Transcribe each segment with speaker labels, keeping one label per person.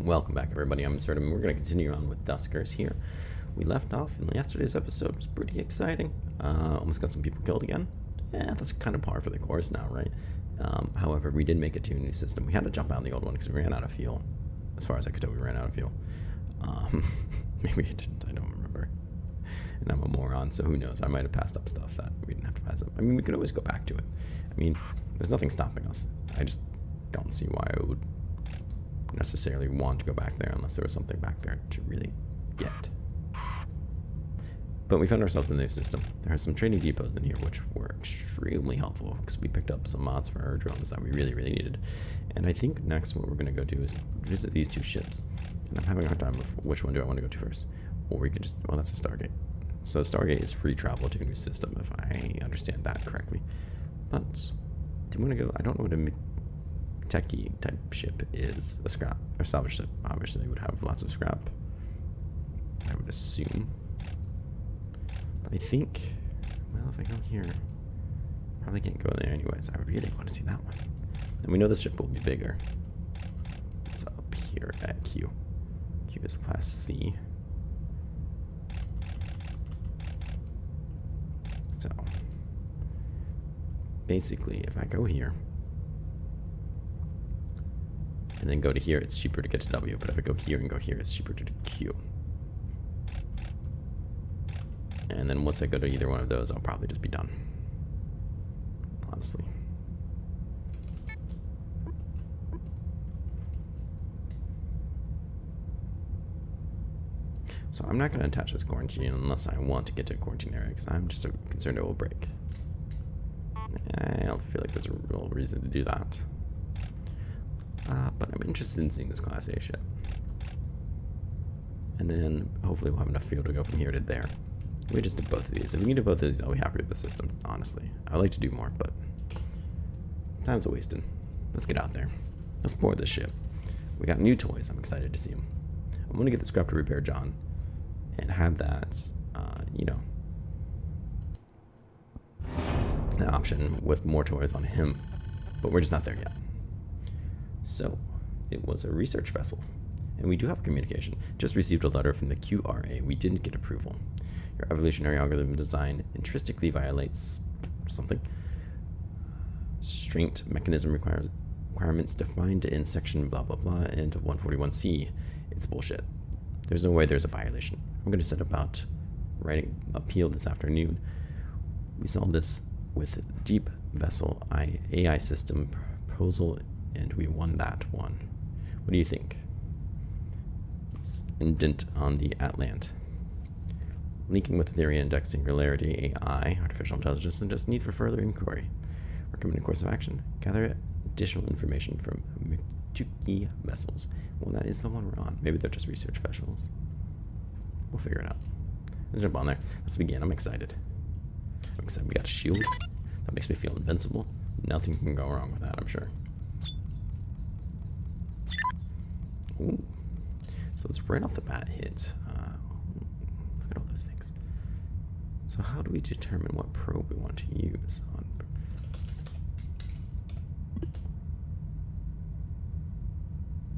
Speaker 1: Welcome back, everybody. I'm Absurdum. We're going to continue on with Duskers here. We left off in yesterday's episode. It was pretty exciting. Almost got some people killed again. Yeah, that's kind of par for the course now, right? However, we did make it to a new system. We had to jump out on the old one because we ran out of fuel. As far as I could tell, we ran out of fuel. Maybe we didn't. I don't remember. And I'm a moron, so who knows? I might have passed up stuff that we didn't have to pass up. I mean, we could always go back to it. I mean, there's nothing stopping us. I just don't see why I would necessarily want to go back there unless there was something back there to really get. But we found ourselves in the new system. There are some trading depots in here which were extremely helpful because we picked up some mods for our drones that we really needed. And I think next what we're going to go do is visit these two ships. And I'm having a hard time with which one do I want to go to first. Or we could just, well, that's a Stargate. So a Stargate is free travel to a new system if I understand that correctly. But do you want to go, I don't know what a techie type ship is. A scrap or salvage ship obviously would have lots of scrap, I would assume. But I think, well, if I go here, probably can't go there anyways. I really want to see that one. And we know this ship will be bigger. It's up here at Q. Q is class C. So basically, if I go here and then go to here, it's cheaper to get to W. But if I go here and go here, it's cheaper to do Q. And then once I go to either one of those, I'll probably just be done. Honestly. So I'm not going to attach this quarantine unless I want to get to a quarantine area, because I'm just concerned it will break. I don't feel like there's a real reason to do that. But I'm interested in seeing this Class A ship. And then hopefully we'll have enough fuel to go from here to there. We just did both of these. If we can do both of these, I'll be happy with the system, honestly. I'd like to do more, but time's a wasted. Let's get out there. Let's board this ship. We got new toys. I'm excited to see them. I'm going to get the scrap to repair John and have that, you know, the option with more toys on him. But we're just not there yet. So, it was a research vessel, and we do have communication. Just received a letter from the QRA. We didn't get approval. Your evolutionary algorithm design intrinsically violates something. Strength mechanism requirements defined in section blah blah blah and 141C. It's bullshit. There's no way there's a violation. I'm going to set about writing appeal this afternoon. We saw this with Deep Vessel AI system proposal, and we won that one. What do you think? Indent on the Atlant. Linking with the theory index singularity AI, artificial intelligence, and just need for further inquiry. Recommended course of action. Gather additional information from Mituki vessels. Well, that is the one we're on. Maybe they're just research vessels. We'll figure it out. Let's jump on there. Let's begin. I'm excited. I'm excited. We got a shield. That makes me feel invincible. Nothing can go wrong with that, I'm sure. Ooh. So let's right off the bat hit. Look at all those things. So how do we determine what probe we want to use on?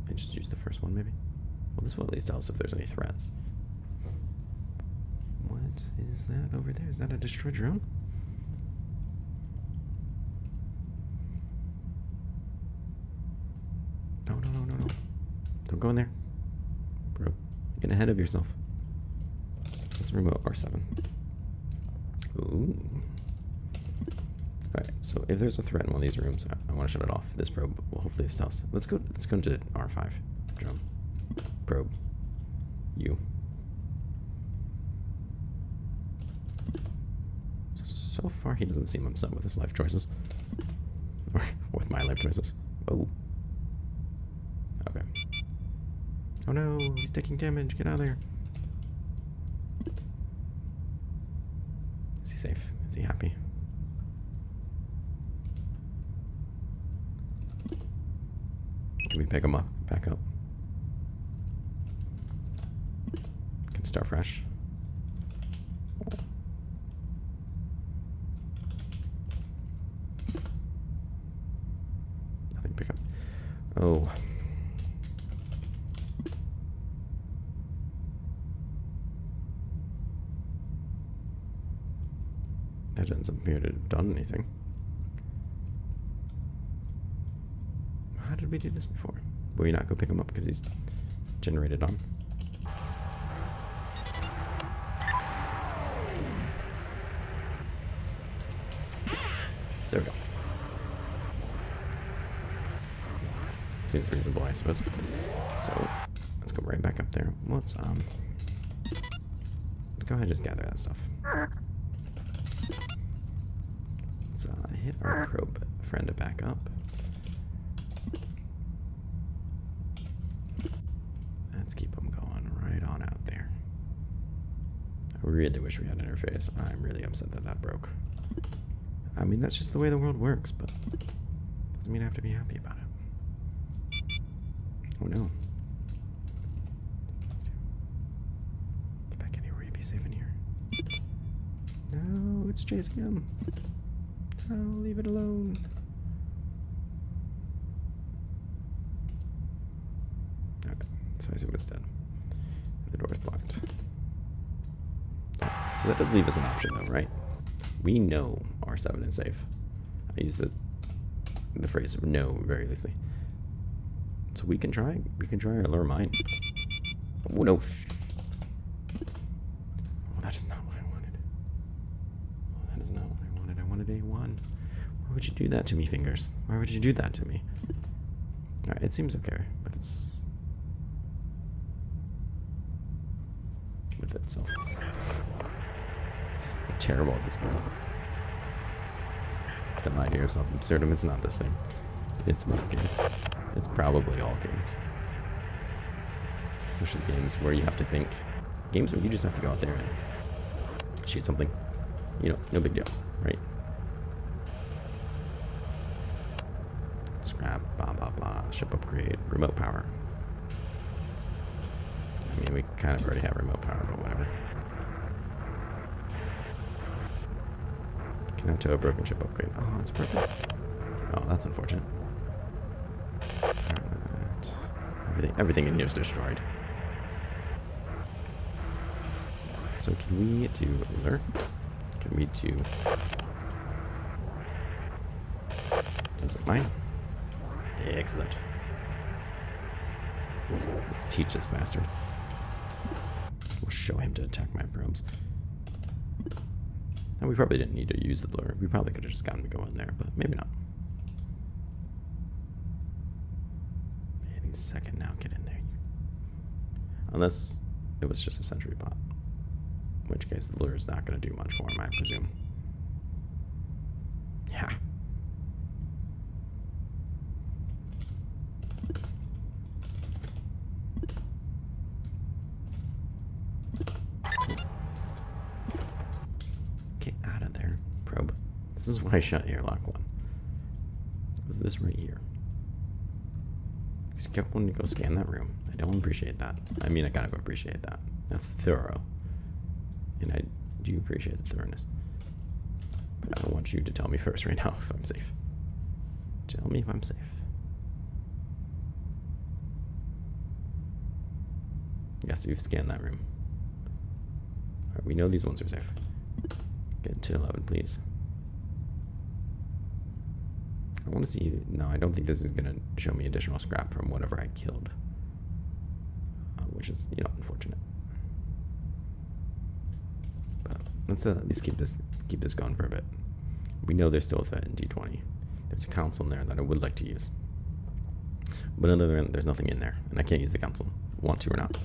Speaker 1: I just use the first one, maybe. Well, this will at least tell us if there's any threats. What is that over there? Is that a destroyed drone? No. Don't go in there. Bro, get ahead of yourself. Let's remote R7. Ooh. Alright, so if there's a threat in one of these rooms, I want to shut it off. This probe will hopefully tell us. Let's go into R5. Drone. Probe. You. So far he doesn't seem upset with his life choices. Or with my life choices. Oh. Okay. Oh no, he's taking damage. Get out of there. Is he safe? Is he happy? Can we pick him up? Back up. Can we start fresh? Nothing to pick up. Oh. That doesn't appear to have done anything. How did we do this before? Will you not go pick him up because he's generated on? There we go. Seems reasonable, I suppose. So let's go right back up there. Let's go ahead and just gather that stuff. Let's hit our probe friend to back up. Let's keep them going right on out there. I really wish we had an interface. I'm really upset that that broke. I mean, that's just the way the world works, but doesn't mean I have to be happy about it. Oh no. Get back in here where you'd be safe in here. No, it's chasing him. No, leave it alone. Okay, so I assume it's dead. The door is blocked. So that does leave us an option though, right? We know R7 is safe. I use the phrase "know" very loosely. So we can try our lure mine. Oh no! Oh, that is not what I wanted. Oh, that is not what I wanted. I wanted A1. Why would you do that to me, fingers? Why would you do that to me? All right, it seems okay with itself. I'm terrible at this game. Don't lie to yourself, Absurdum. It's not this thing. It's most games. It's probably all games. Especially games where you have to think. Games where you just have to go out there and shoot something. You know, no big deal, right? Scrap, blah, blah, blah. Ship upgrade, remote power. I mean, we kind of already have remote power, but whatever. Connect to a broken ship upgrade. Oh, it's broken. Oh, that's unfortunate. Everything in here is destroyed. So can we do lure? Can we do... Is it mine? Excellent. Let's teach this bastard. We'll show him to attack my probes. And we probably didn't need to use the lure. We probably could have just gotten to go in there, but maybe not. Any second now, get in there. Unless it was just a sentry bot. In which case the lure is not going to do much for him, I presume. Yeah. Get out of there, probe. This is why I shut airlock 1. It was this right here. Just kept wanting to go scan that room. I don't appreciate that. I mean, I kind of appreciate that. That's thorough. And I do appreciate the thoroughness. But I want you to tell me first right now if I'm safe. Tell me if I'm safe. Yes, you've scanned that room. Alright, we know these ones are safe. Get to 11, please. I want to see... No, I don't think this is going to show me additional scrap from whatever I killed. Which is, you know, unfortunate. But let's at least keep this going for a bit. We know there's still a threat in D20. There's a console in there that I would like to use. But other than that, there's nothing in there. And I can't use the console. Want to or not.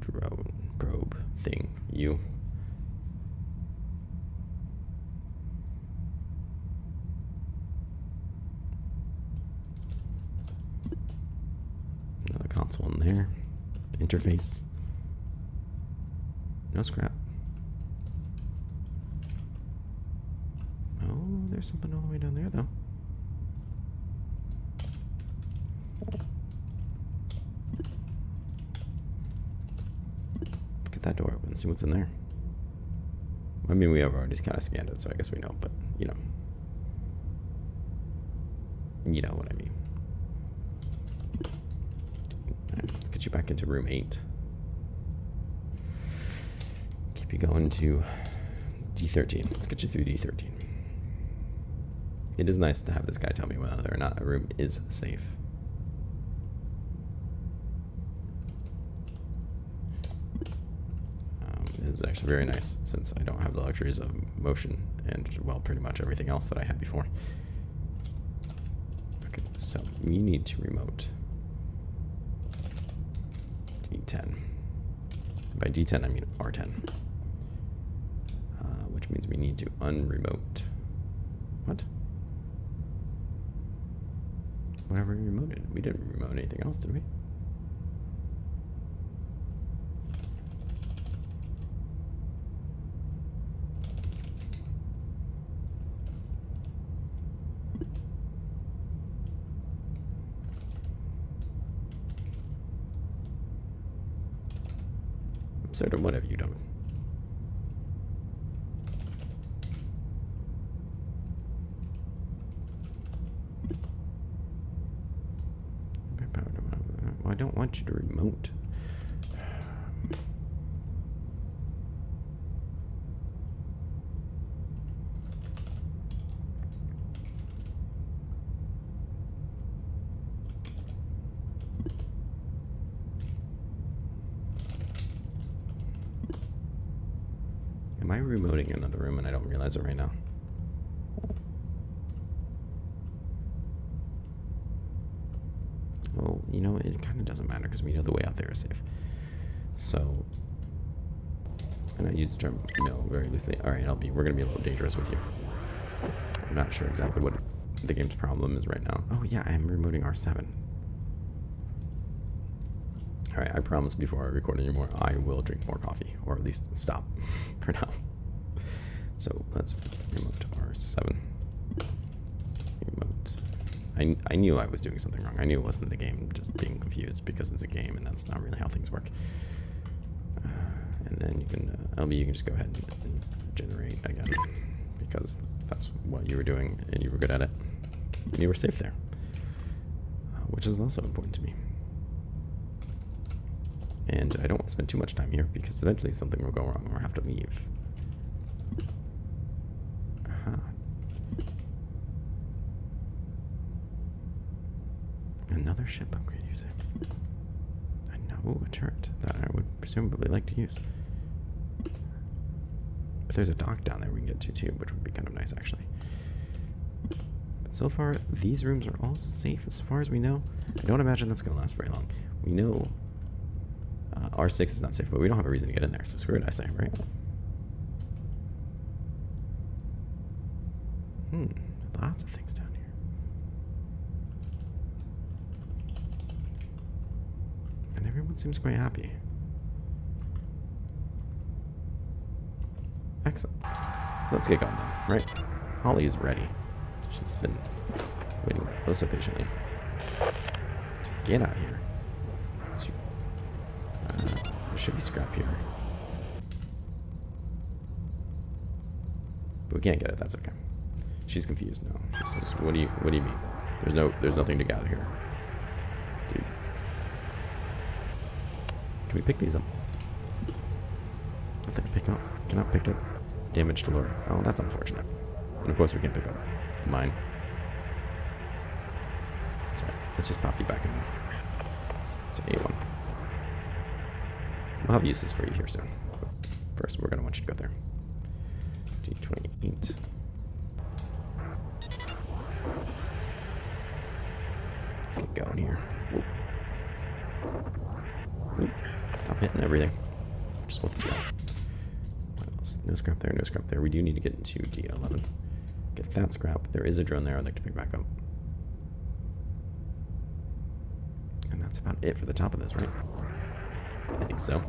Speaker 1: Drone, probe, thing, you. Another console in there. Interface. No scrap. Oh, there's something all the way down there, though. Get that door open, see what's in there. I mean, we have already kind of scanned it, so I guess we know, but, you know. You know what I mean. Alright, let's get you back into room 8. be going to D13. Let's get you through D13. It is nice to have this guy tell me whether or not a room is safe. It is actually very nice since I don't have the luxuries of motion and, well, pretty much everything else that I had before. Okay, so we need to remote D10. By D10, I mean R10. Which means we need to unremote. What? Whatever we remoted. We didn't remote anything else, did we? Absurdum, what have you done? Well, I don't want you to remote. Am I remoting another room and I don't realize it right now? Well, you know, it kind of doesn't matter because we know the way out there is safe. So, and I use the term "no" very loosely. All right, we're going to be a little dangerous with you. I'm not sure exactly what the game's problem is right now. Oh yeah, I am remoting R7. All right, I promise before I record anymore, I will drink more coffee, or at least stop for now. So let's remote R7. Remote. I knew I was doing something wrong. I knew it wasn't the game just being confused because it's a game and that's not really how things work. And then you can, LB, you can just go ahead and generate again because that's what you were doing and you were good at it. And you were safe there, which is also important to me. And I don't want to spend too much time here because eventually something will go wrong or I'll have to leave. Another ship upgrade user. I know a turret that I would presumably like to use. But there's a dock down there we can get to too, which would be kind of nice actually. But so far, these rooms are all safe as far as we know. I don't imagine that's going to last very long. We know R6 is not safe, but we don't have a reason to get in there, so screw it, I say, right? Lots of things down here. And everyone seems quite happy. Excellent. Let's get going then, right? Holly is ready. She's been waiting oh so patiently to get out here. There should be scrap here. But we can't get it, that's okay. She's confused now. She says, what do you mean? There's nothing to gather here. Dude. Can we pick these up? Nothing to pick up. Cannot pick up. Damage to lure. Oh, that's unfortunate. And of course we can't pick up mine. That's right. Let's just pop you back in there. So A1. We'll have uses for you here soon. But first, we're going to want you to go there. D28. Let's get going here. Whoop. Whoop. Stop hitting everything. Just want the scrap. What else? No scrap there, no scrap there. We do need to get into D11. Get that scrap. There is a drone there I'd like to pick back up. And that's about it for the top of this, right? I think so.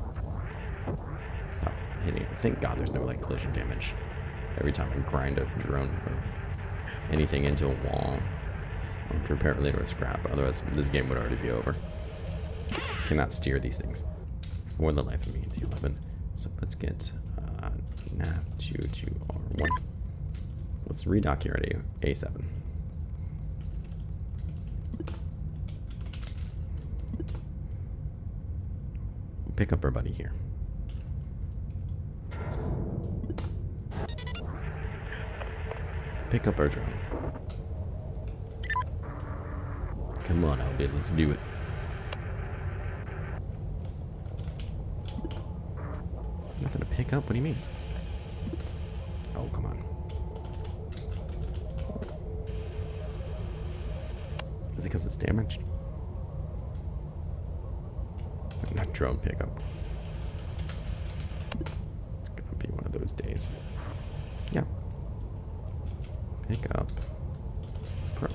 Speaker 1: Stop hitting it. Thank God there's no like collision damage every time I grind a drone or anything into a wall. I'll have to repair it later with scrap, otherwise this game would already be over. Cannot steer these things for the life of me into 11. So let's get nav2 to R1. Let's redock here at A7. Pick up our buddy here. pick up our drone. Come on, Albie, let's do it. Nothing to pick up? What do you mean? Oh, come on. Is it because it's damaged? Not drone pickup. It's gonna be one of those days. Yeah. Pick up. Pro.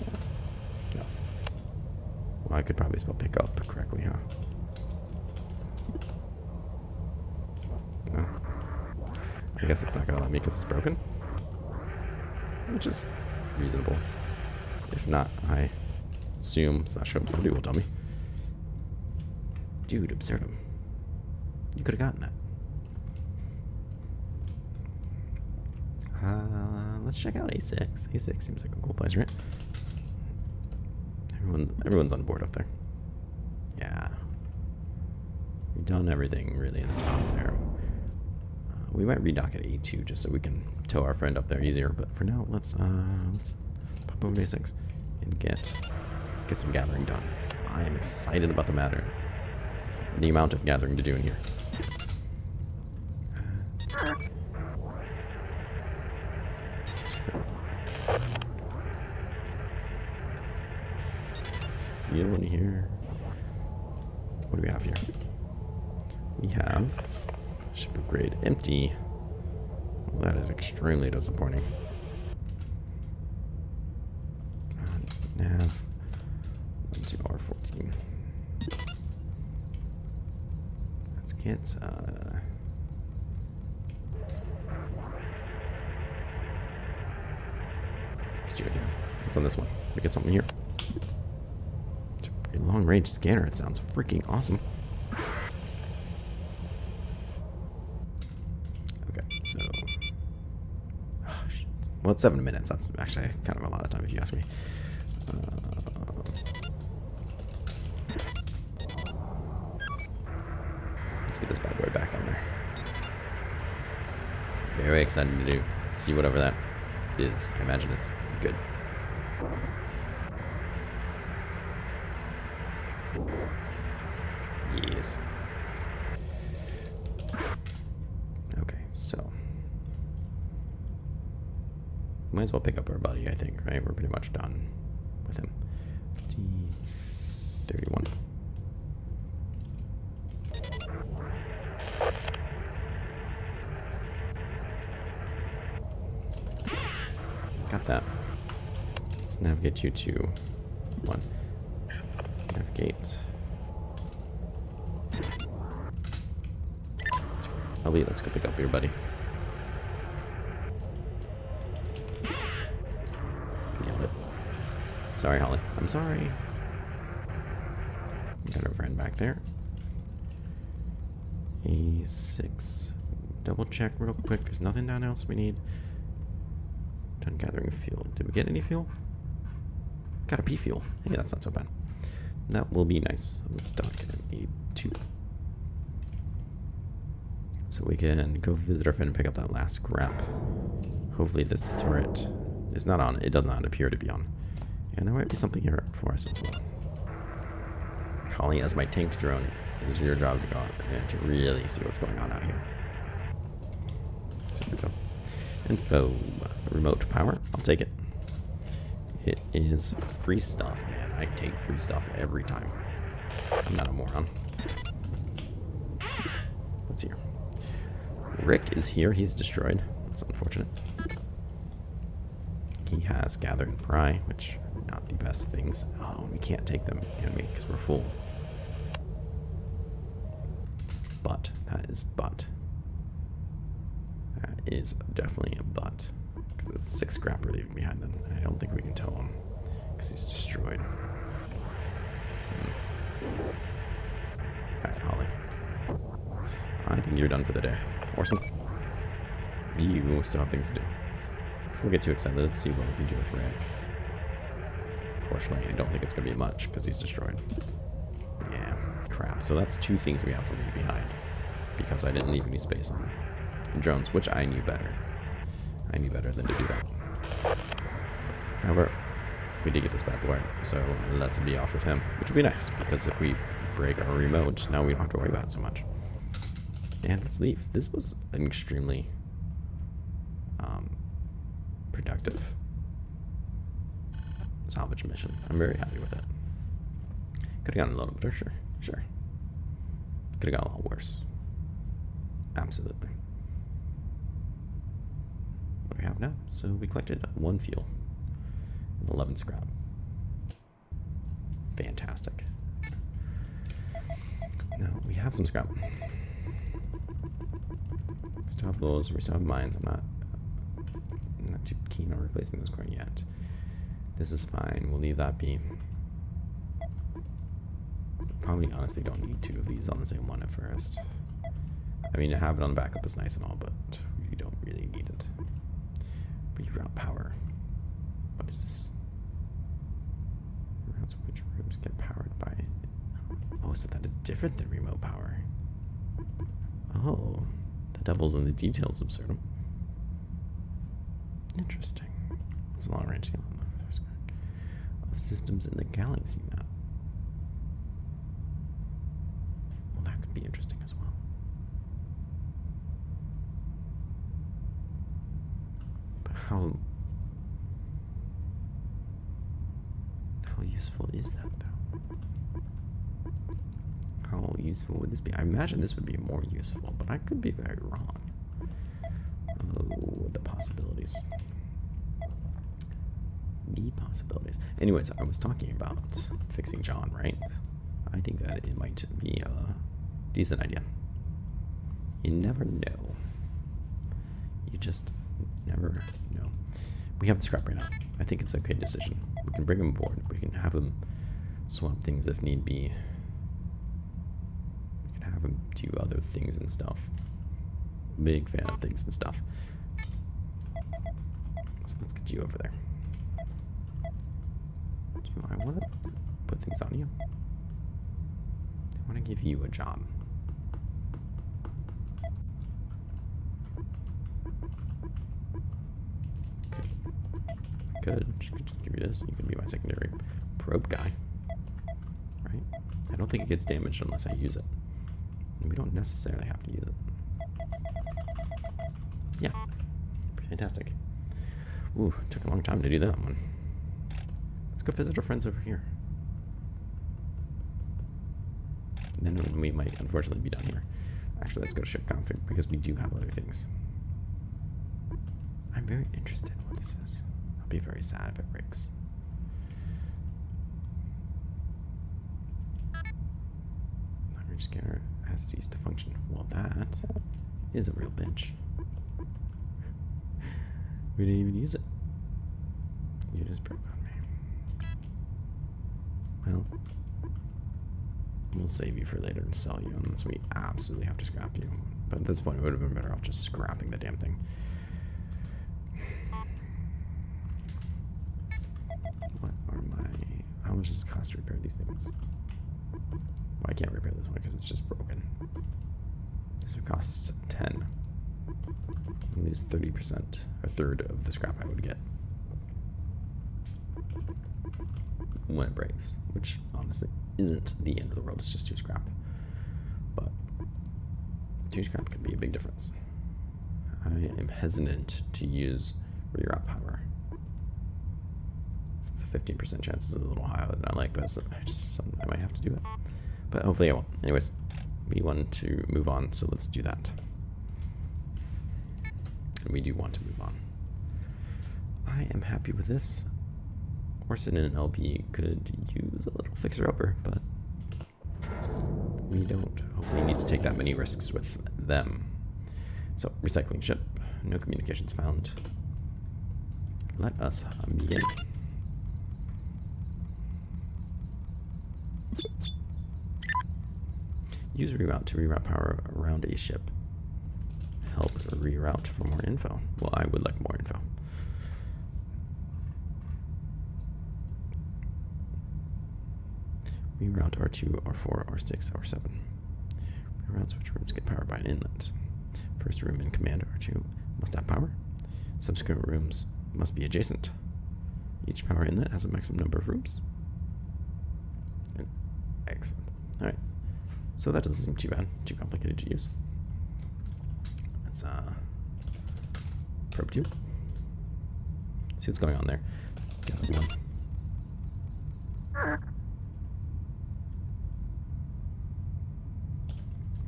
Speaker 1: No. Well, I could probably spell pick up correctly, huh? No. I guess it's not gonna let me because it's broken. Which is reasonable. If not, I assume / hope somebody will tell me. Dude, Absurdum. You could have gotten that. Let's check out A6. A6 seems like a cool place, right? Everyone's on board up there. Yeah. We've done everything really in the top there. We might redock at A2 just so we can tow our friend up there easier. But for now, let's pop over to A6 and get some gathering done. So I am excited about the amount of gathering to do in here. Just feel in here. What do we have here? We have ship upgrade empty. Well, that is extremely disappointing. Nav. To R14. Let's get what's on this one? We get something here. It's a pretty long range scanner. It sounds freaking awesome. Okay, so well, it's 7 minutes. That's actually kind of a lot of time if you ask me. Let's get this bad boy back on there. Very excited to see whatever that is. I imagine it's good. Yes. Okay, so might as well pick up our buddy, I think, right? We're pretty much done with him. 31. Got that. Let's navigate you to 1. Navigate. Albie, let's go pick up your buddy. Nailed it. Sorry, Holly. I'm sorry. Got our friend back there. A6. Double check real quick. There's nothing down else we need. Done gathering fuel. Did we get any fuel? Got a P fuel. Hey, that's not so bad. That will be nice. Let's dock at A2. So we can go visit our friend and pick up that last scrap. Hopefully this turret is not on. It does not appear to be on. And there might be something here for us as well. Holly, as my tanked drone, it is your job to go out and to really see what's going on out here. Info. Remote power. I'll take it. It is free stuff, man. I take free stuff every time. I'm not a moron. Let's see here. Rick is here. He's destroyed. That's unfortunate. He has gather and pry, which are not the best things. Oh, we can't take them enemy because we're full. But that is but. That is definitely a but. Because it's 6 scrap we're leaving behind, then I don't think we can tow him because he's destroyed. Alright, Holly. I think you're done for the day. Orson, you still have things to do. Before we get too excited, let's see what we can do with Rick. Fortunately, I don't think it's going to be much because he's destroyed. Yeah, crap. So that's 2 things we have to leave behind because I didn't leave any space on drones, which I knew better. I knew better than to do that. However, we did get this bad boy, so let's be off with him, which would be nice, because if we break our remote, now we don't have to worry about it so much. And let's leave. This was an extremely productive salvage mission. I'm very happy with it. Could have gotten a little bit, sure. Could have gotten a lot worse. Absolutely. What do we have now? So we collected 1 fuel and 11 scrap. Fantastic. Now we have some scrap. We still have those. We still have mines. I'm not too keen on replacing those quite yet. This is fine. We'll leave that be. Probably honestly don't need 2 of these on the same one at first. I mean, to have it on the backup is nice and all, but we don't really need it. Reroute power. What is this? Reroutes which rooms get powered by. Oh, so that is different than remote power. Oh, the devil's in the details, Absurdum. Interesting. It's a long range scale of systems in the galaxy map. Well, that could be interesting as well. But how useful is that, though? How useful would this be? I imagine this would be more useful, but I could be very wrong. Oh, the possibilities. The possibilities. Anyways, I was talking about fixing John, right? I think that it might be a decent idea. You never know. You just never know. We have the scrap right now. I think it's an okay decision. We can bring him aboard. We can have him swap things if need be. We can have him do other things and stuff. Big fan of things and stuff. So let's get you over there. I want to put things on you. I want to give you a job. Could just give you this. You can be my secondary probe guy. Right? I don't think it gets damaged unless I use it. And we don't necessarily have to use it. Yeah. Fantastic. Ooh, took a long time to do that one. Let's go visit our friends over here. And then we might unfortunately be done here. Actually, let's go to ship config because we do have other things. I'm very interested in what this is. I'll be very sad if it breaks. Long-range scanner has ceased to function. Well, that is a real bitch. We didn't even use it. You just broke on me. Well, we'll save you for later and sell you unless we absolutely have to scrap you. But at this point, it would have been better off just scrapping the damn thing. What are my... How much does it cost to repair these things? Well, I can't repair this one because it's just broken. This would cost 10. I lose 30%, a third of the scrap I would get when it breaks, which honestly isn't the end of the world. It's just 2 scrap, but 2 scrap could be a big difference. I am hesitant to use reroute power. It's a 15% chance. It's a little higher than I like, but I might have to do it. But hopefully I won't. Anyways, we want to move on, so let's do that. And we do want to move on. I am happy with this. Orson and LP could use a little fixer-upper, but we don't hopefully need to take that many risks with them. So, recycling ship. No communications found. Let us begin. Use reroute to reroute power around a ship. Help reroute for more info. Well, I would like more info. Reroute R2, R4, R6, R7. Reroutes which rooms get powered by an inlet. First room in command R2 must have power. Subsequent rooms must be adjacent. Each power inlet has a maximum number of rooms. Excellent. Alright. So that doesn't seem too bad, too complicated to use. Let's probe 2. See what's going on there. Gather 1.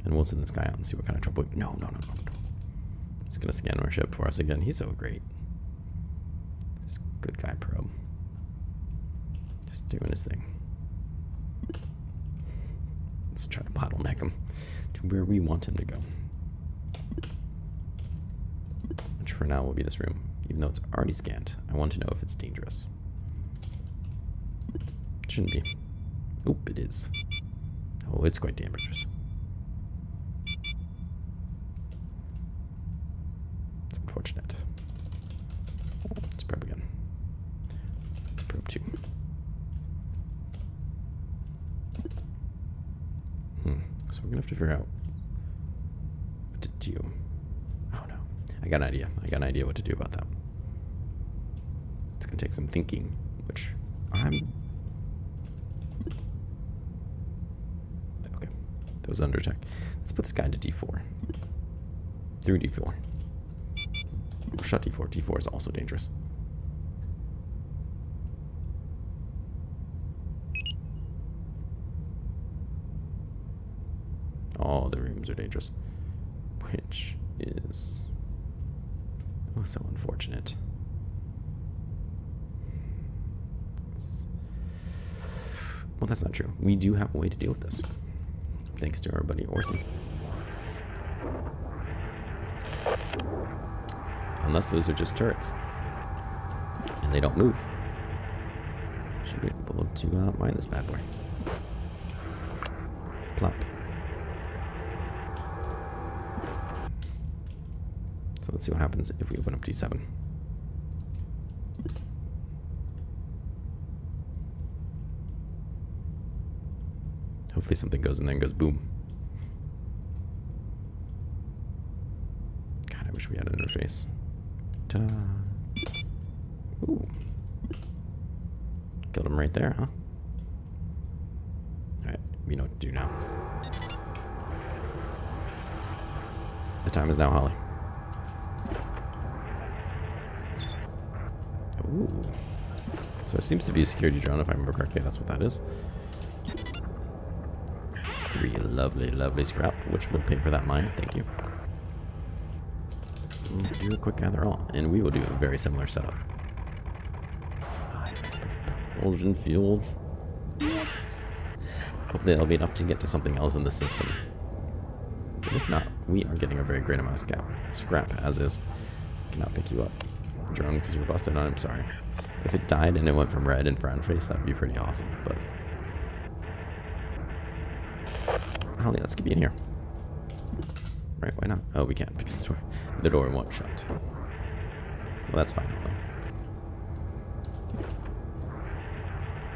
Speaker 1: And we'll send this guy out and see what kind of trouble. No. He's gonna scan our ship for us again. He's so great. Just good guy probe. Just doing his thing. Let's try to bottleneck him to where we want him to go. Which for now will be this room. Even though it's already scanned, I want to know if it's dangerous. It shouldn't be. Oop, it is. Oh, it's quite dangerous. It's unfortunate. Let's probe again. Let's probe 2. So we're gonna have to figure out what to do. Oh no. I got an idea. I got an idea what to do about that. It's gonna take some thinking, which I'm... Okay. That was under attack. Let's put this guy into D4. Through D4. Shut D4. D4 is also dangerous. All the rooms are dangerous. Which is... oh, so unfortunate. Well, that's not true. We do have a way to deal with this. Thanks to our buddy Orson. Unless those are just turrets. And they don't move. Should be able to mine this bad boy. Plop. So let's see what happens if we open up D7. Hopefully something goes and then goes boom. God, I wish we had an interface. Ta-da. Ooh. Killed him right there, huh? Alright, we know what to do now. The time is now, Holly. Ooh. So it seems to be a security drone, if I remember correctly. That's what that is. 3 lovely, lovely scrap, which will pay for that mine. Thank you. Do a quick gather all, and we will do a very similar setup. Propulsion fuel. Yes. Hopefully that'll be enough to get to something else in the system. But if not, we are getting a very great amount of scrap as is. Cannot pick you up. Drone, because you're busted on. I'm sorry. If it died and it went from red and front face, that would be pretty awesome. But Holly, let's get in here. Right? Why not? Oh, we can't because the door won't shut. Well, that's fine, Holly.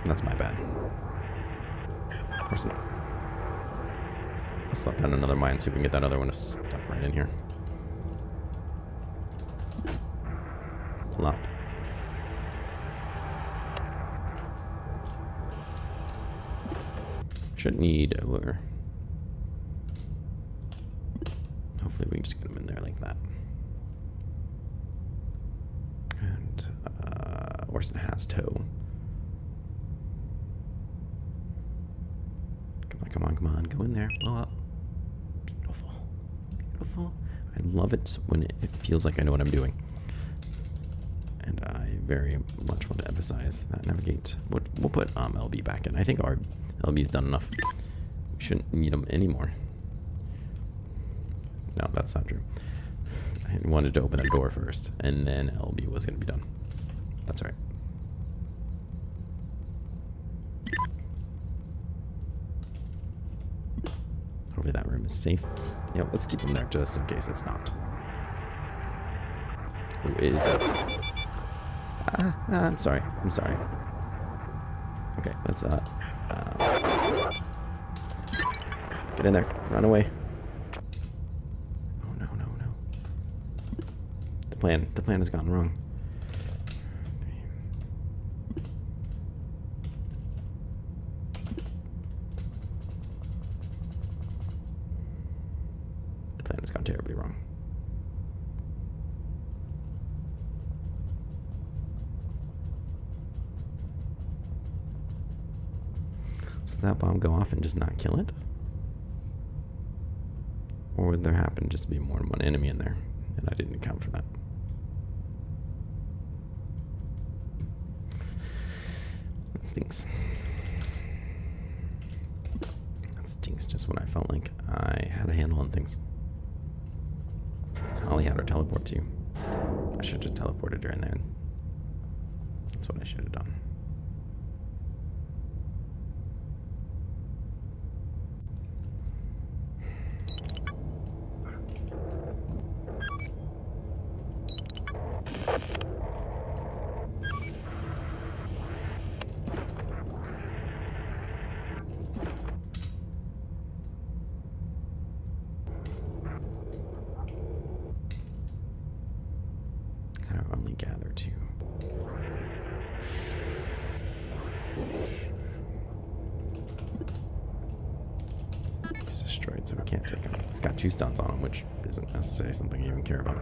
Speaker 1: That's my bad. Of course not. Let's slap down another mine, see if we can get that other one to stuck right in here. Plop. Should need a lure. Hopefully we can just get them in there like that. And Orson has tow. Come on, come on, go in there, blow up. Beautiful, beautiful. I love it when it feels like I know what I'm doing. And I very much want to emphasize that navigate. We'll put LB back in. I think our LB's done enough. We shouldn't need them anymore. No, that's not true. I wanted to open a door first, and then LB was going to be done. That's all right. Hopefully that room is safe. Yeah, let's keep them there just in case it's not. Who is it? I'm sorry. I'm sorry. Okay, let's get in there. Run away. Oh no, no, no. The plan has gone wrong. gone terribly wrong. So that bomb go off and just not kill it? Or would there happen just to be more than one enemy in there? And I didn't account for that. That stinks. That stinks just when I felt like I had a handle on things. Holly had her teleport too. I should have just teleported her in there. That's what I should have done. Only gather two. He's destroyed, so we can't take him. He's got 2 stuns on him, which isn't necessarily something you even care about.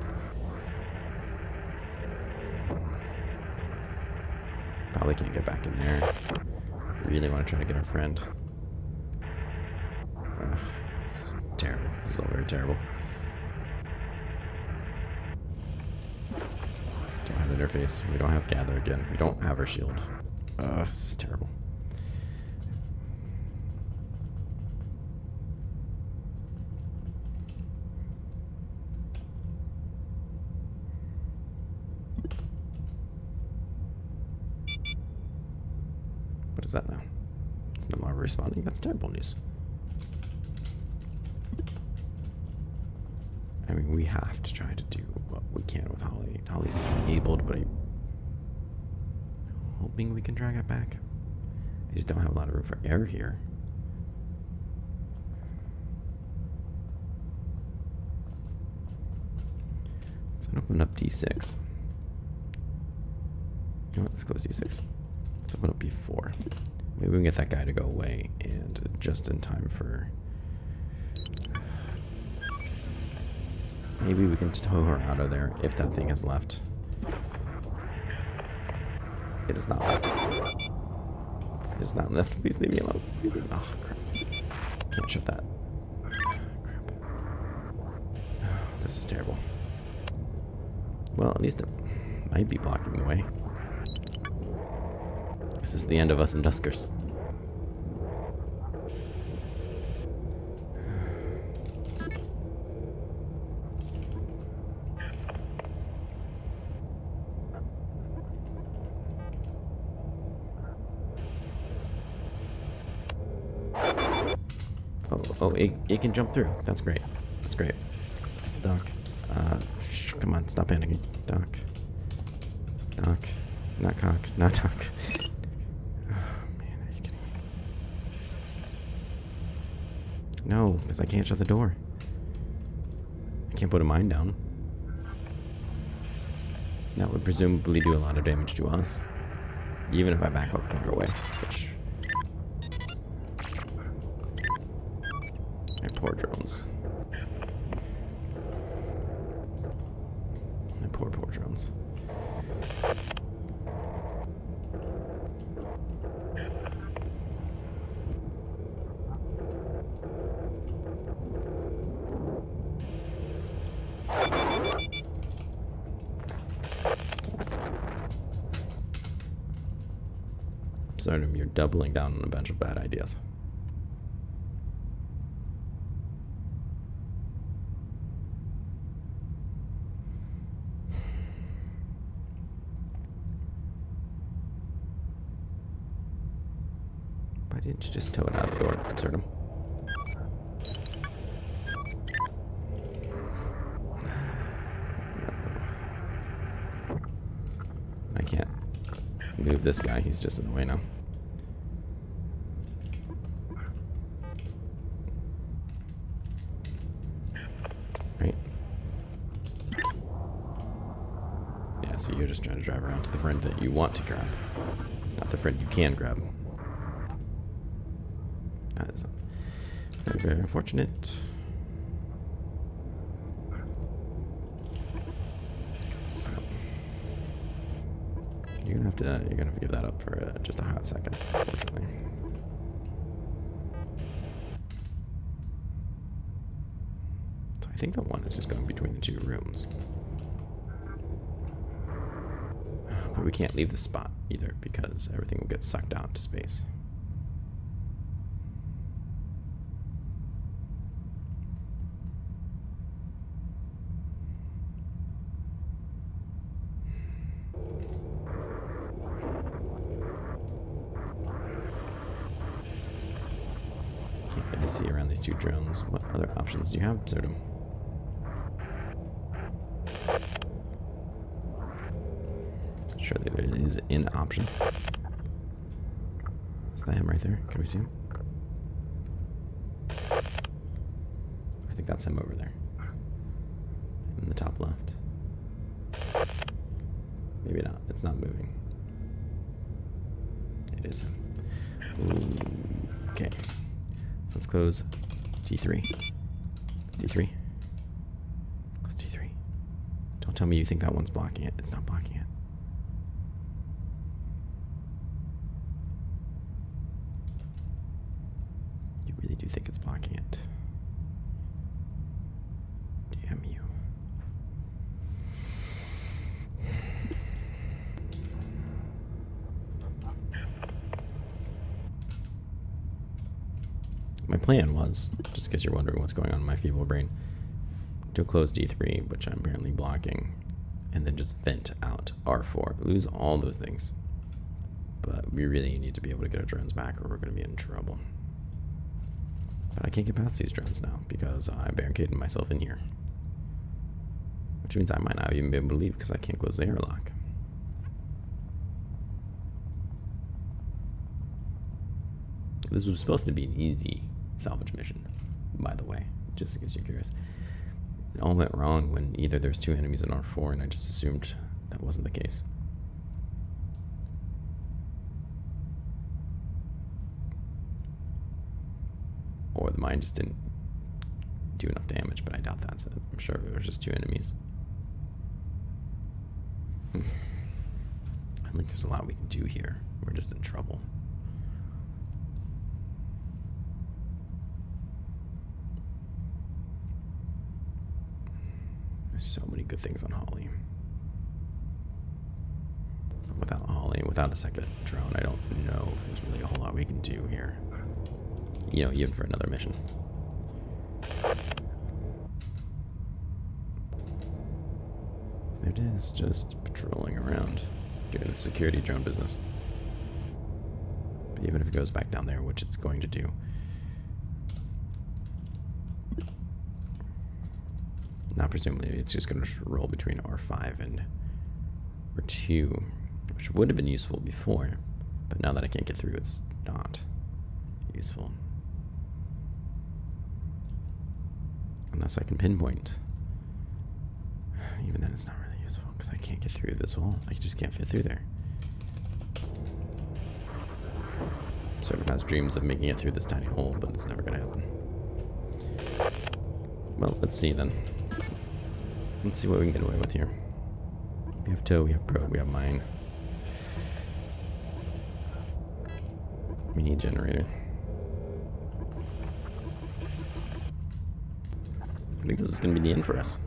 Speaker 1: Probably can't get back in there. Really want to try to get our friend. This is terrible. This is all very terrible. Don't have interface. We don't have gather again. We don't have our shield. This is terrible. What is that now? It's no longer responding. That's terrible news. I mean, we have to try to do what we can with Holly. Holly's disabled, but I'm hoping we can drag it back. I just don't have a lot of room for air here. So I'm gonna open up D6. You know what? Let's close D6. Let's open up B4. Maybe we can get that guy to go away, and just in time for. Maybe we can tow her out of there if that thing is left. It is not left. It is not left. Please leave me alone. Please leave me. Oh, crap. Can't shut that. Crap. Oh, this is terrible. Well, at least it might be blocking the way. This is the end of us and Duskers. Oh, it can jump through. That's great. That's great. It's Duck. Come on, stop panicking. Duck. Duck. Not cock. Not Duck. Oh, man, are you kidding me? No, because I can't shut the door. I can't put a mine down. That would presumably do a lot of damage to us. Even if I back up far away, which... My poor drones. My poor drones. Absurdum, you're doubling down on a bunch of bad ideas. Why didn't you just tow it out the door, Absurdum? I can't move this guy, he's just in the way now. Right? Yeah, so you're just trying to drive around to the friend that you want to grab, not the friend you can grab. That is very, very unfortunate. you're gonna have to give that up for just a hot second, unfortunately. So I think the one is just going between the 2 rooms. But we can't leave the spot either because everything will get sucked out into space. Can't really see around these 2 drones. What other options do you have, Absurdum? Surely there is an option. Is that him right there? Can we see him? I think that's him over there. In the top left. Maybe not. It's not moving. It is him. Ooh, okay. So let's close D3. D3. Close D3. Don't tell me you think that one's blocking it. It's not blocking it. Really do think it's blocking it. Damn you. My plan was, just in case you're wondering what's going on in my feeble brain, to close D3, which I'm apparently blocking, and then just vent out R4. Lose all those things. But we really need to be able to get our drones back or we're going to be in trouble. But I can't get past these drones now because I barricaded myself in here. Which means I might not even be able to leave because I can't close the airlock. This was supposed to be an easy salvage mission, by the way, just in case you're curious. It all went wrong when either there's 2 enemies in R4 and I just assumed that wasn't the case. Or the mine just didn't do enough damage, but I doubt that's it. I'm sure there's just 2 enemies. I think there's a lot we can do here. We're just in trouble. There's so many good things on Holly. But without Holly, without a second drone, I don't know if there's really a whole lot we can do here. You know, even for another mission. There it is, just patrolling around, doing the security drone business. But even if it goes back down there, which it's going to do, not presumably, it's just going to roll between R5 and R2, which would have been useful before, but now that I can't get through, it's not useful. Unless I can pinpoint. Even then it's not really useful because I can't get through this hole. I just can't fit through there. Servant has dreams of making it through this tiny hole, but it's never gonna happen. Well, let's see then. Let's see what we can get away with here. We have tow, we have probe, we have mine. We need generator. I think this is going to be the end for us.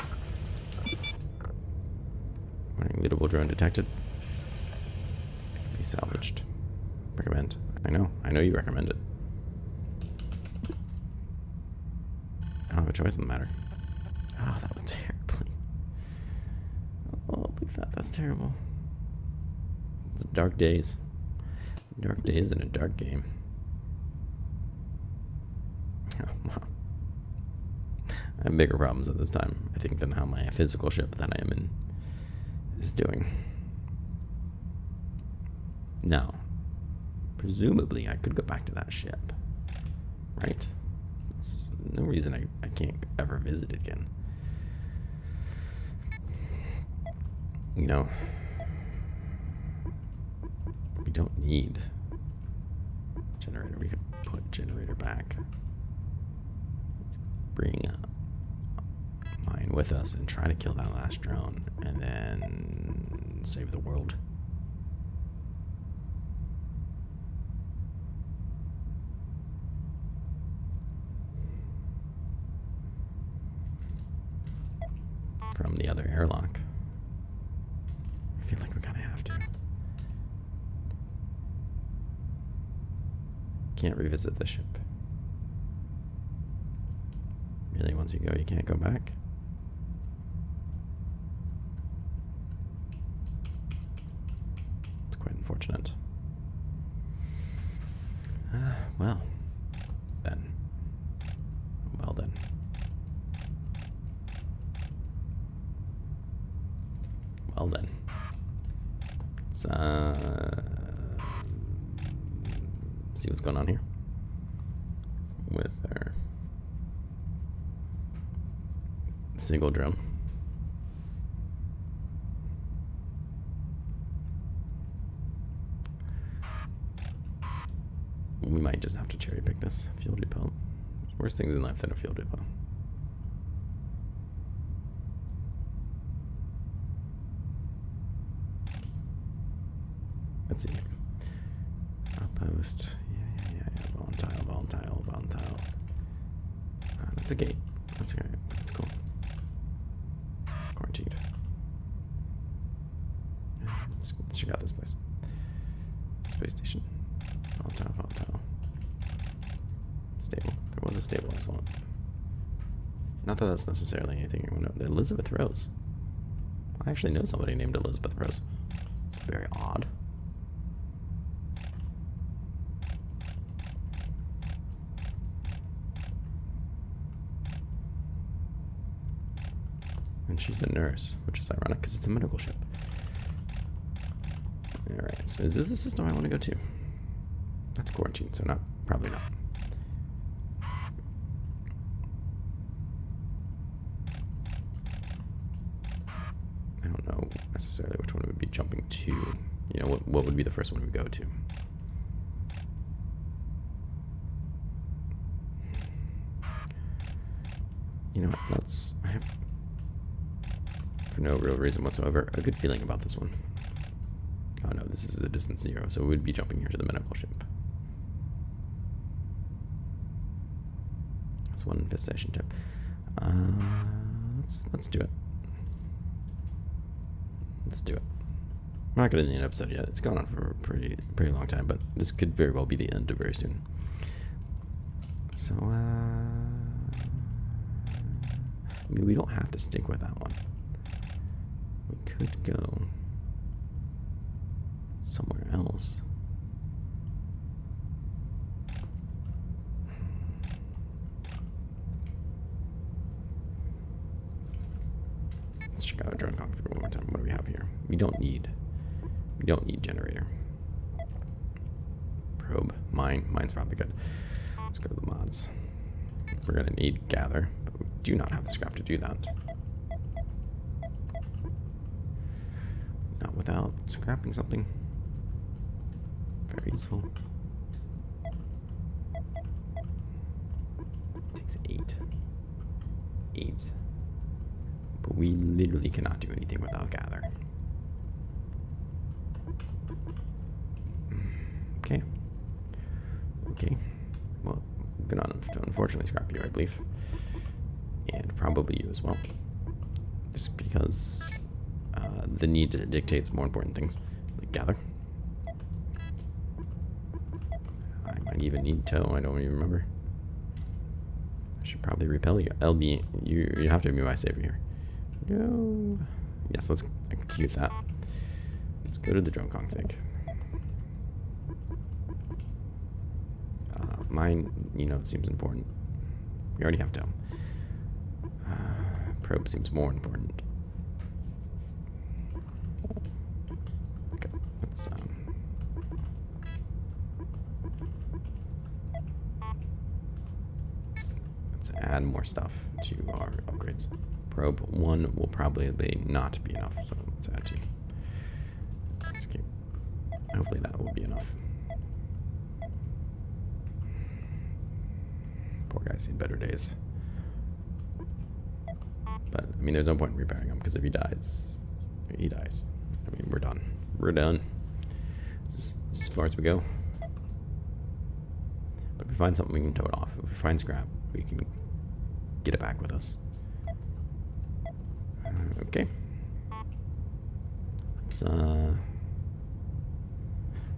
Speaker 1: Warning, lootable drone detected. Be salvaged. Recommend. I know you recommend it. I don't have a choice in the matter. Oh, that went terribly. Oh, leave that. That's terrible. It's dark days. Dark days in a dark game. Oh, wow. I have bigger problems at this time, I think, than how my physical ship that I am in is doing. Now, presumably I could go back to that ship, right? It's no reason I can't ever visit it again. You know, we don't need a generator. We could put generator back. Bring mine with us and try to kill that last drone and then save the world. from the other airlock. I feel like we kind of have to. Can't revisit the ship. Really, once you go, you can't go back? It's quite unfortunate. Well, then. Well, then. Well, then. Let's, see what's going on here with our single drone. We might just have to cherry pick this fuel depot. There's worse things in life than a fuel depot. Let's see. Outpost. Yeah. Volatile. That's a gate. That's okay. That's cool. Quarantined. Let's check out this place. Space station. Volatile. Stable. There was a stable, I saw it. Not that that's necessarily anything you want to know. Elizabeth Rose. I actually know somebody named Elizabeth Rose. It's very odd. And she's a nurse, which is ironic because it's a medical ship. Alright, so is this the system I want to go to? That's quarantine, so probably not. I don't know necessarily which one we would be jumping to. You know, what would be the first one we would go to? You know what, I have, for no real reason whatsoever, a good feeling about this one. Oh no, this is the distance 0, so we would be jumping here to the medical ship. That's one infestation tip. Let's do it. Let's do it. We're not going to end the episode yet. It's gone on for a pretty long time, but this could very well be the end very soon. So, I mean, we don't have to stick with that one. We could go somewhere else. Let's check out a drone config one more time. What do we have here? We don't need generator. Probe. Mine's probably good. Let's go to the mods. We're gonna need gather, but we do not have the scrap to do that. Not without scrapping something. Very useful. Takes 8. But we literally cannot do anything without gather. Okay. Well, I'm gonna unfortunately scrap you, I believe. And probably you as well. Just because the need dictates more important things. Like gather. I might even need tow, I don't even remember. I should probably repel you. LB, you have to be my savior here. No. Yes, let's execute that. Let's go to the drone config. Mine, you know, it seems important. We already have tow. Probe seems more important. Okay, let's add more stuff to our upgrades. Probe 1 will probably not be enough, so let's add 2. Execute. Hopefully that will be enough. Poor guy's seen better days. But, I mean, there's no point in repairing him, because if he dies, he dies. I mean, we're done. We're done. This is as far as we go. But if we find something, we can tow it off. If we find scrap, we can get it back with us. Okay. Let's, I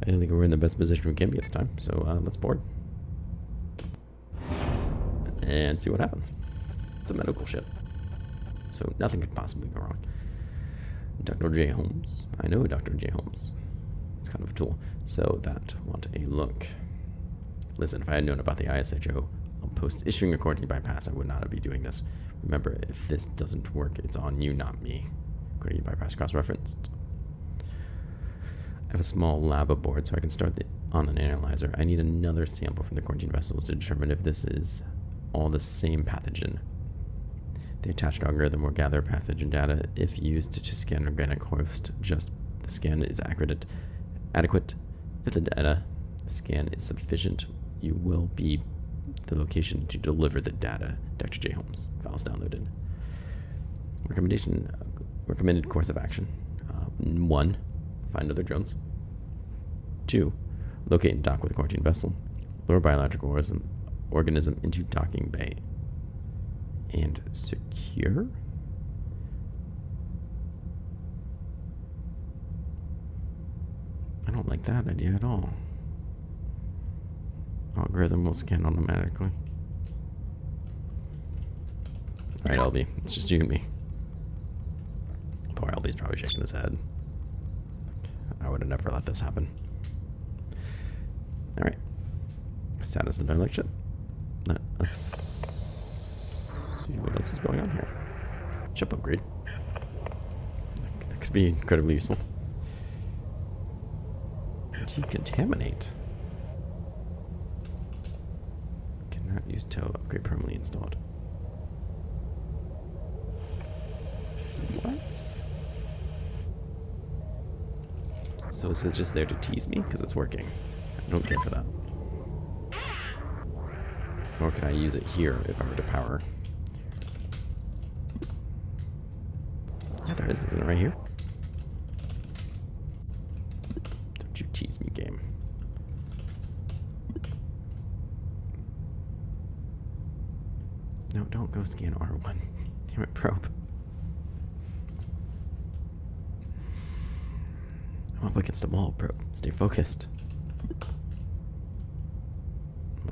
Speaker 1: think we're in the best position we can be at the time, so let's board. And see what happens. It's a medical ship, so nothing could possibly go wrong. Dr. J. Holmes. I know Dr. J. Holmes. It's kind of a tool. So that, want a look. Listen, if I had known about the ISHO post issuing a quarantine bypass, I would not be doing this. Remember, if this doesn't work, it's on you, not me. Quarantine bypass cross-referenced. I have a small lab aboard, so I can start on an analyzer. I need another sample from the quarantine vessels to determine if this is all the same pathogen. The attached algorithm will gather pathogen data if used to scan organic host. Just the scan is adequate. If the data scan is sufficient, you will be the location to deliver the data. Dr. J. Holmes. Files downloaded. Recommended course of action. 1. Find other drones. 2. Locate and dock with a quarantine vessel. Lure biological organism into docking bay. And secure? I don't like that idea at all. Algorithm will scan automatically. Alright, LB. It's just you and me. Poor LB's probably shaking his head. I would have never let this happen. Alright. Status of derelict ship. Let us see what else is going on here. Ship upgrade. That could be incredibly useful. Decontaminate. Cannot use tow. Upgrade permanently installed. What? So is it just there to tease me? Because it's working. I don't care for that. Or can I use it here if I were to power? Yeah, there is. Isn't it right here? Don't you tease me, game. No, don't go scan R1. Damn it, probe. I'm up against the wall, probe. Stay focused.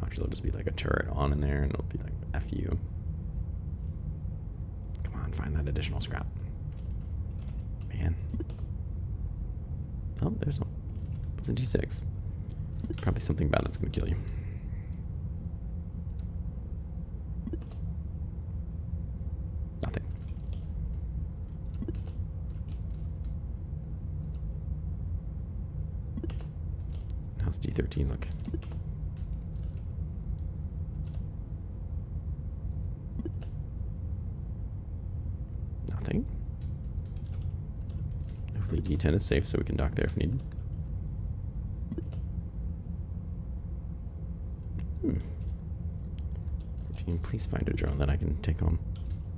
Speaker 1: Watch, there'll just be like a turret on in there and it'll be like, F you. Come on, find that additional scrap. Man. Oh, there's some. It's a D6. Probably something bad that's gonna kill you. Nothing. How's D13 look? Nothing. Hopefully D10 is safe so we can dock there if needed. Team, please find a drone that I can take home.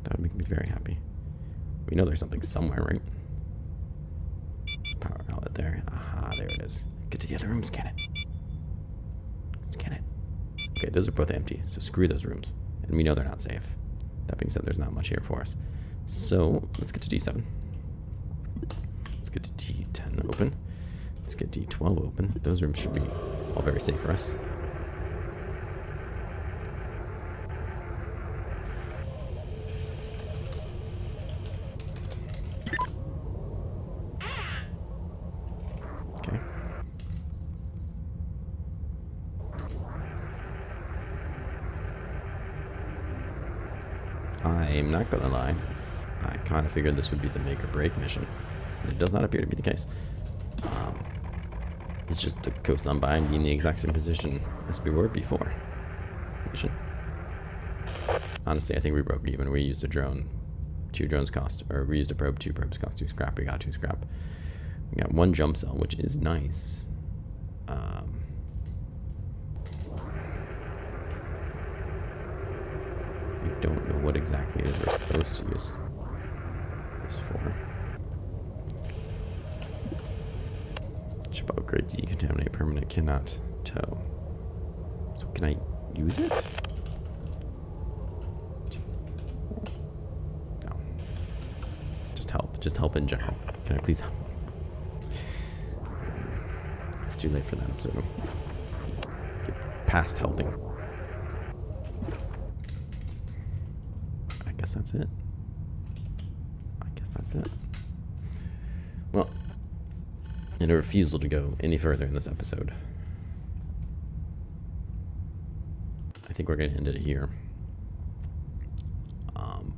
Speaker 1: That would make me very happy. We know there's something somewhere, right? Power outlet there. Aha, there it is. Get to the other room, scan it. Scan it. Okay, those are both empty, so screw those rooms. And we know they're not safe. That being said, there's not much here for us. So, let's get to D7. Let's get to D10 open. Let's get D12 open. Those rooms should be all very safe for us. Okay. I'm not gonna lie. I kind of figured this would be the make or break mission. And it does not appear to be the case. It's just to coast on by and be in the exact same position as we were before. Mission. Honestly, I think we broke even. We used a drone. 2 drones cost, or we used a probe, 2 probes cost 2 scrap. We got 2 scrap. We got 1 jump cell, which is nice. I don't know what exactly it is we're supposed to use this for. Ship upgrade, decontaminate, permanent, cannot tow. So can I use it? No. Just just help in general. Can I please help? It's too late for that, Absurdum. You're past helping. I guess that's it. I guess that's it. Well, in a refusal to go any further in this episode, I think we're going to end it here.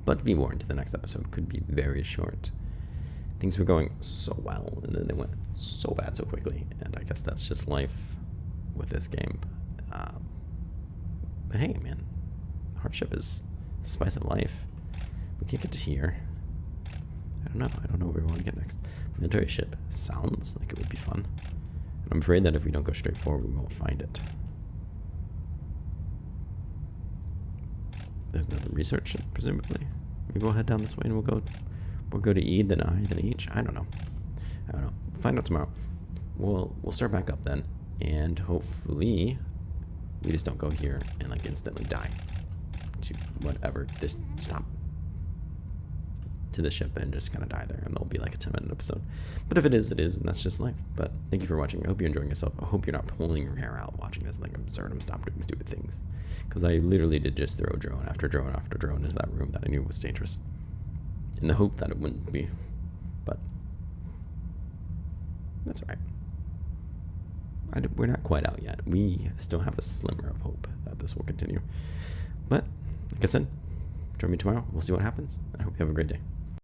Speaker 1: But be warned, the next episode could be very short. Things were going so well, and then they went so bad so quickly, and I guess that's just life with this game. But hey, man, hardship is the spice of life. We can't get to here. I don't know where we want to get next. Military ship sounds like it would be fun. And I'm afraid that if we don't go straight forward, we won't find it. There's another research ship, presumably. Maybe we'll head down this way and we'll go to E, then I, then H. I don't know. We'll find out tomorrow. We'll start back up then, and hopefully we just don't go here and like instantly die to whatever this stop to the ship and just kind of die there, and there'll be like a 10-minute episode. But if it is, it is, and that's just life. But thank you for watching. I hope you're enjoying yourself. I hope you're not pulling your hair out watching this like Absurdum. Stop doing stupid things, because I literally did just throw drone after drone after drone into that room that I knew was dangerous, in the hope that it wouldn't be. But that's all right. We're not quite out yet. We still have a slimmer of hope that this will continue. But like I said, join me tomorrow. We'll see what happens. I hope you have a great day.